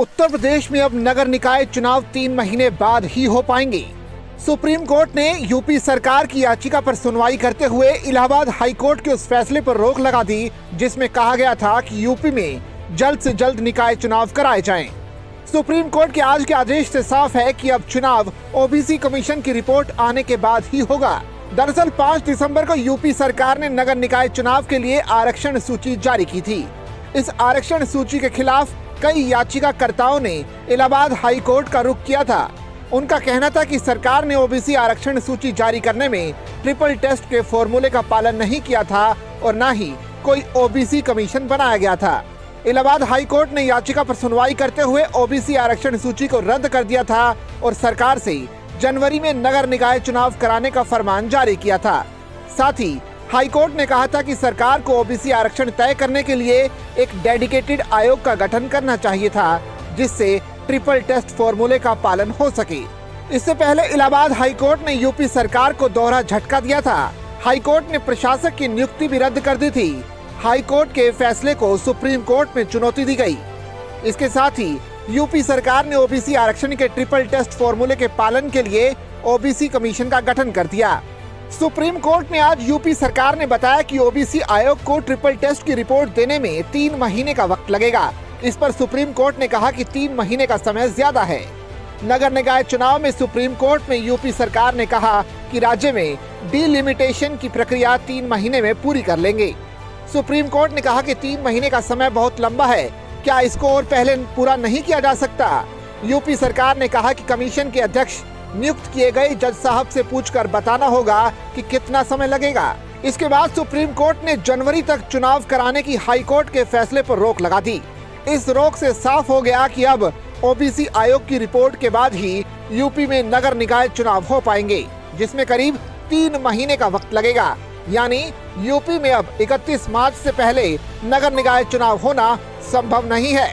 उत्तर प्रदेश में अब नगर निकाय चुनाव 3 महीने बाद ही हो पाएंगे। सुप्रीम कोर्ट ने यूपी सरकार की याचिका पर सुनवाई करते हुए इलाहाबाद हाई कोर्ट के उस फैसले पर रोक लगा दी जिसमें कहा गया था कि यूपी में जल्द से जल्द निकाय चुनाव कराए जाएं। सुप्रीम कोर्ट के आज के आदेश से साफ है कि अब चुनाव ओबीसी कमीशन की रिपोर्ट आने के बाद ही होगा। दरअसल 5 दिसंबर को यूपी सरकार ने नगर निकाय चुनाव के लिए आरक्षण सूची जारी की थी। इस आरक्षण सूची के खिलाफ कई याचिकाकर्ताओं ने इलाहाबाद हाई कोर्ट का रुख किया था। उनका कहना था कि सरकार ने ओबीसी आरक्षण सूची जारी करने में ट्रिपल टेस्ट के फॉर्मूले का पालन नहीं किया था और न ही कोई ओबीसी कमीशन बनाया गया था। इलाहाबाद हाई कोर्ट ने याचिका पर सुनवाई करते हुए ओबीसी आरक्षण सूची को रद्द कर दिया था और सरकार से जनवरी में नगर निकाय चुनाव कराने का फरमान जारी किया था। साथ ही हाई कोर्ट ने कहा था कि सरकार को ओबीसी आरक्षण तय करने के लिए एक डेडिकेटेड आयोग का गठन करना चाहिए था जिससे ट्रिपल टेस्ट फॉर्मूले का पालन हो सके। इससे पहले इलाहाबाद हाई कोर्ट ने यूपी सरकार को दोहरा झटका दिया था। हाई कोर्ट ने प्रशासक की नियुक्ति भी रद्द कर दी थी। हाई कोर्ट के फैसले को सुप्रीम कोर्ट में चुनौती दी गई। इसके साथ ही यूपी सरकार ने ओबीसी आरक्षण के ट्रिपल टेस्ट फॉर्मूले के पालन के लिए ओबीसी कमीशन का गठन कर दिया। सुप्रीम कोर्ट में आज यूपी सरकार ने बताया कि ओबीसी आयोग को ट्रिपल टेस्ट की रिपोर्ट देने में 3 महीने का वक्त लगेगा। इस पर सुप्रीम कोर्ट ने कहा कि 3 महीने का समय ज्यादा है। नगर निकाय चुनाव में सुप्रीम कोर्ट में यूपी सरकार ने कहा कि राज्य में डिलिमिटेशन की प्रक्रिया 3 महीने में पूरी कर लेंगे। सुप्रीम कोर्ट ने कहा कि 3 महीने का समय बहुत लंबा है, क्या इसको और पहले पूरा नहीं किया जा सकता? यूपी सरकार ने कहा कि कमीशन के अध्यक्ष नियुक्त किए गए जज साहब से पूछकर बताना होगा कि कितना समय लगेगा। इसके बाद सुप्रीम कोर्ट ने जनवरी तक चुनाव कराने की हाई कोर्ट के फैसले पर रोक लगा दी। इस रोक से साफ हो गया कि अब ओबीसी आयोग की रिपोर्ट के बाद ही यूपी में नगर निकाय चुनाव हो पाएंगे, जिसमें करीब 3 महीने का वक्त लगेगा। यानी यूपी में अब 31 मार्च से पहले नगर निकाय चुनाव होना संभव नहीं है।